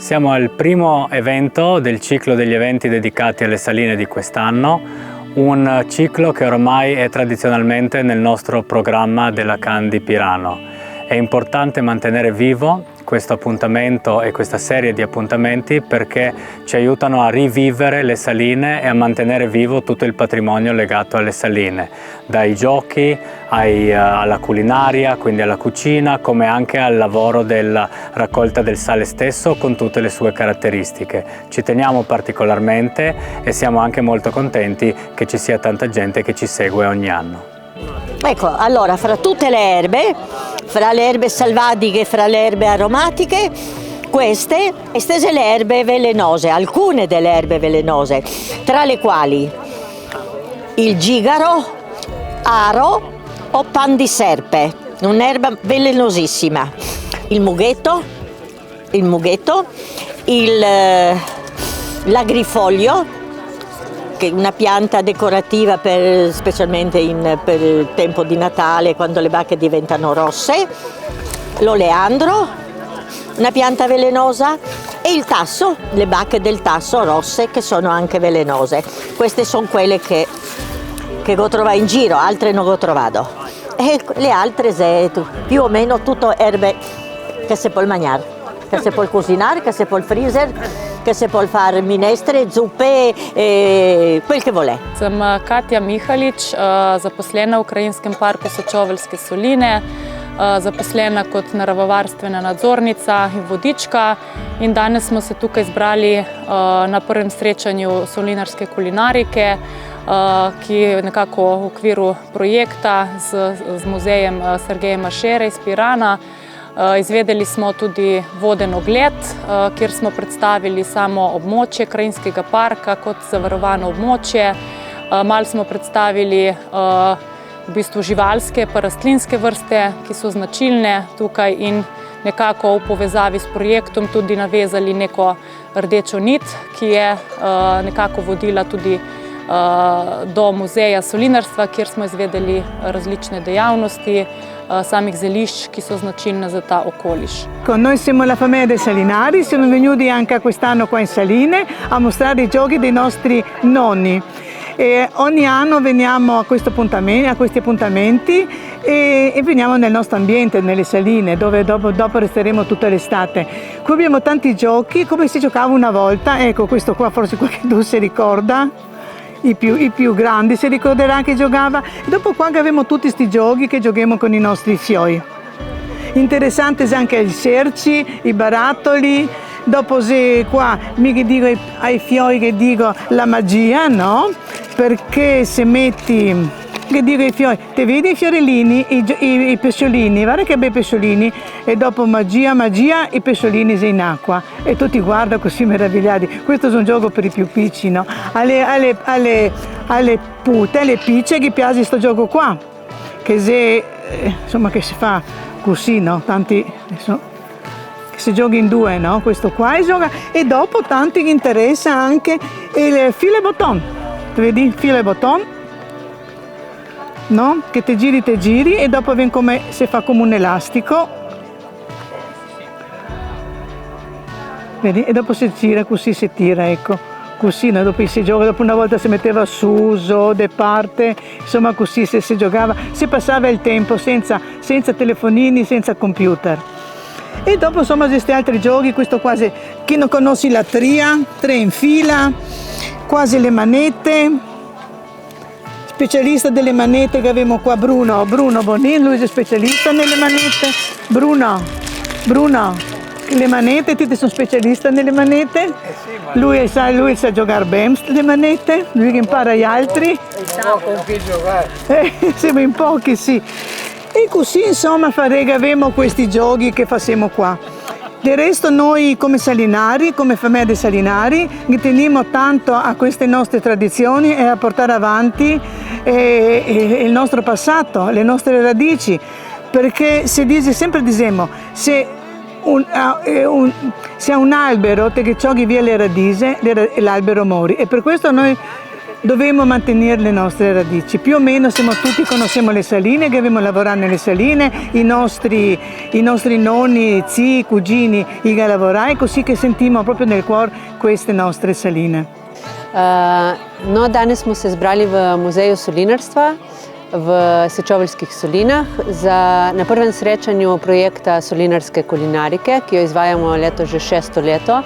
Siamo al primo evento del ciclo degli eventi dedicati alle saline di quest'anno, un ciclo che ormai è tradizionalmente nel nostro programma della Can di Pirano. È importante mantenere vivo questo appuntamento e questa serie di appuntamenti perché ci aiutano a rivivere le saline e a mantenere vivo tutto il patrimonio legato alle saline, dai giochi alla culinaria, quindi alla cucina, come anche al lavoro della raccolta del sale stesso con tutte le sue caratteristiche. Ci teniamo particolarmente e siamo anche molto contenti che ci sia tanta gente che ci segue ogni anno. Ecco, allora, fra tutte le erbe, fra le erbe selvatiche e fra le erbe aromatiche, queste estese le erbe velenose, alcune delle erbe velenose, tra le quali il gigaro, aro o pan di serpe, un'erba velenosissima, il mughetto, l'agrifoglio, che è una pianta decorativa specialmente per il tempo di Natale, quando le bacche diventano rosse, l'oleandro, una pianta velenosa, e il tasso, le bacche del tasso rosse che sono anche velenose. Queste sono quelle che ho trovato in giro, altre non ho trovato. E le altre più o meno tutte erbe che si può mangiare, che si può cucinare, che si può freezer, che si può fare minestre, zuppe, quel che vuole. Sem Katja Mihalič, zaposlena v Krajinskem parku Sočoveljske soline, zaposlena kot naravovarstvena nadzornica in vodička, in danes smo se tukaj zbrali na prvem srečanju solinarske kulinarike, ki je nekako v okviru projekta z muzejem Sergeja Mašere iz Pirana. Izvedeli smo tudi voden ogled, kjer smo predstavili samo območje Krajinskega parka kot zavarovano območje. Malo smo predstavili v bistvu živalske pa rastlinske vrste, ki so značilne tukaj, in nekako v povezavi s projektom tudi navezali neko rdečo nit, ki je nekako vodila tudi do muzeja solinarstva, kjer smo izvedeli različne dejavnosti samih zelišč, ki so značilne za ta okoliš. Noi siamo la famiglia dei Salinari, siamo venuti anche quest'anno qua in Saline a mostrare i giochi dei nostri nonni. E ogni anno veniamo a questi appuntamenti e veniamo nel nostro ambiente, nelle saline, dove dopo resteremo tutta l'estate. Qui abbiamo tanti giochi, come si giocava una volta. Ecco, questo qua forse qualcuno si ricorda. I più grandi si ricorderà che giocava. E dopo qua abbiamo tutti questi giochi che giochiamo con i nostri fioi. Interessante anche i cerci, i barattoli. Dopo se qua mica dico ai fioi che dico la magia, no? Perché se metti, che dico ai fioi, te vedi i fiorellini, i pesciolini, guarda che bei pesciolini, e dopo magia, i pesciolini sono in acqua e tutti guardano così meravigliati. Questo è un gioco per i più piccini, no? Alle pute, alle picce che piace questo gioco qua, che che si fa così, no? Tanti si gioca in due, no? Questo qua e dopo tanti che interessa anche il filo e botton. Vedi? Filo e botton, no? Che te giri e dopo viene come si fa come un elastico. Vedi? E dopo si gira così, si tira, ecco. Così, no? Dopo si gioca, dopo una volta si metteva su, de parte, insomma così si giocava, si passava il tempo senza telefonini, senza computer. E dopo insomma questi altri giochi, questo quasi, chi non conosce la tria, 3 in fila, quasi le manette, specialista delle manette che abbiamo qua Bruno Bonin, lui è specialista nelle manette. Bruno, le manette, tutti sono specialisti nelle manette, lui sa giocare bene le manette, lui che impara agli altri. Sa con chi giocare. Siamo in pochi, sì. E così insomma faremo questi giochi che facciamo qua. Del resto noi come salinari, come famiglia dei Salinari, teniamo tanto a queste nostre tradizioni e a portare avanti il nostro passato, le nostre radici, perché sempre diciamo, se un albero che cioghi via le radici, l'albero muore, e per questo noi Dobbiamo mantenere le nostre radici. Più o meno siamo tutti, conosciamo le saline, che abbiamo lavorato nelle saline, i nostri nonni, zii, cugini, i che lavorai, così che sentiamo proprio nel cuore queste nostre saline. No, danes smo se zbrali v Muzeju solinarstva v Sečoveljskih solinah na prvem srečanju projekta solinarske kulinarike, ki jo izvajamo leto že 6. leto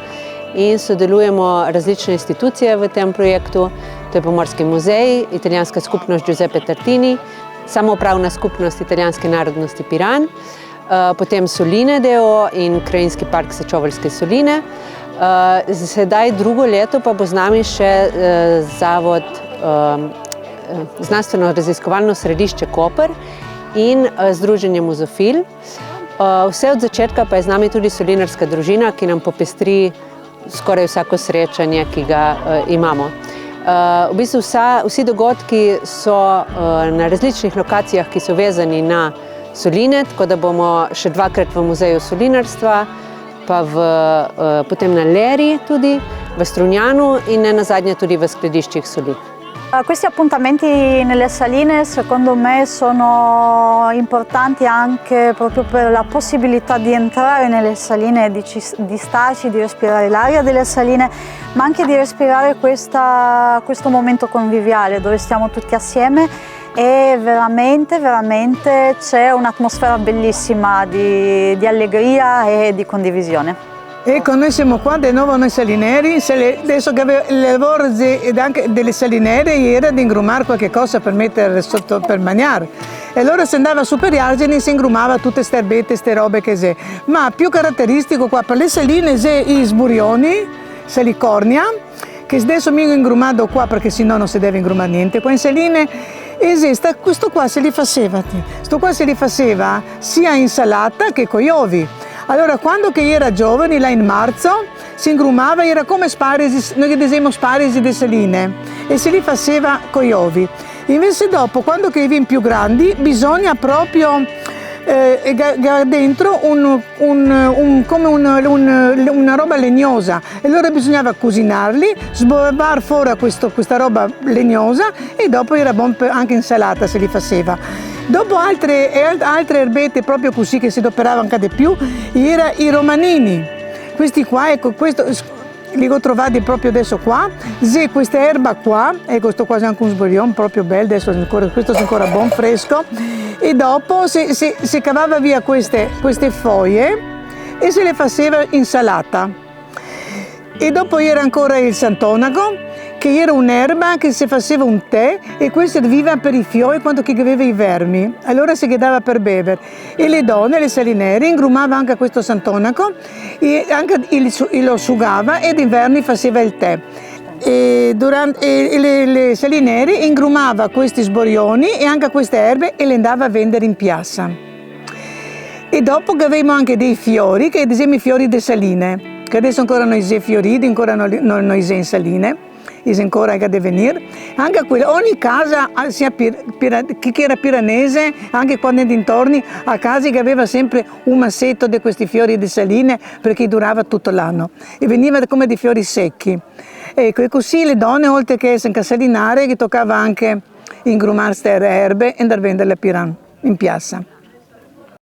in sodelujemo različne institucije v tem projektu. To je Pomorski muzej, Italijanska skupnost Giuseppe Tartini, Samoupravna skupnost italijanske narodnosti Piran, potem Soline d.o.o. in Krajinski park Sečoveljske soline. Sedaj drugo leto pa bo z nami še zavod Znanstveno-raziskovalno središče Koper in Združenje Muzofil. Vse od začetka pa je z nami tudi solinarska družina, ki nam popestri skoraj vsako srečanje, ki ga imamo. V bistvu vsi dogodki so na različnih lokacijah, ki so vezani na soline, tako da bomo še 2-krat v Muzeju solinarstva, pa potem na Leri tudi, v Strunjanu in ne nazadnje tudi v skladiščih soli. Questi appuntamenti nelle saline secondo me sono importanti anche proprio per la possibilità di entrare nelle saline, di starci, di respirare l'aria delle saline, ma anche di respirare questo momento conviviale dove stiamo tutti assieme e veramente c'è un'atmosfera bellissima di allegria e di condivisione. Ecco, noi siamo qua di nuovo noi salineri, adesso che il lavoro anche delle salinere era di ingrumare qualche cosa per mettere sotto per mangiare. E allora si andava su per gli argini e si ingrumava tutte queste erbette, queste robe che c'è. Ma più caratteristico qua per le saline c'è i sburioni, salicornia, che adesso mi ho ingrumato qua perché sennò non si deve ingrumare niente. Qua in saline esiste, questo qua se li faceva sia insalata che con gli uovi. Allora, quando che era giovane, là in marzo, si ingrumava, era come sparisi, noi che diciamo sparisi di saline, e se li faceva con gli uovi. Invece dopo, quando che viene più grandi, bisogna proprio dentro come una roba legnosa. E allora bisognava cucinarli, sbobar fuori questa roba legnosa e dopo era buon anche insalata se li faceva. Dopo altre erbette proprio così che si adoperavano anche di più, erano i romanini. Questi qua, ecco, questo li ho trovati proprio adesso qua. C'è questa erba qua, e questo qua è anche un sburion proprio bello, adesso questo è ancora buon, fresco. E dopo si cavava via queste foglie e se le faceva insalata. E dopo era ancora il santonaco, che era un'erba che si faceva un tè e questo serviva per i fiori quando che aveva i vermi, allora si dava per bere. E le donne, le salinere, ingrumava anche questo santonaco e anche lo asciugava e d'inverno faceva il tè. E le salinere ingrumava questi sborioni e anche queste erbe e le andava a vendere in piazza. E dopo che avevamo anche dei fiori, che ad esempio i fiori di saline, che adesso ancora noi si fioriti, ancora noi si in saline, è ancora a venire. Anche quello, ogni casa, sia chi era piranese, anche qua nei dintorni, a casa che aveva sempre un massetto di questi fiori di saline perché durava tutto l'anno e veniva come dei fiori secchi. Ecco, e così le donne, oltre che essere salinare, che toccava anche ingrumare queste erbe e andare a venderle a Piran, in piazza.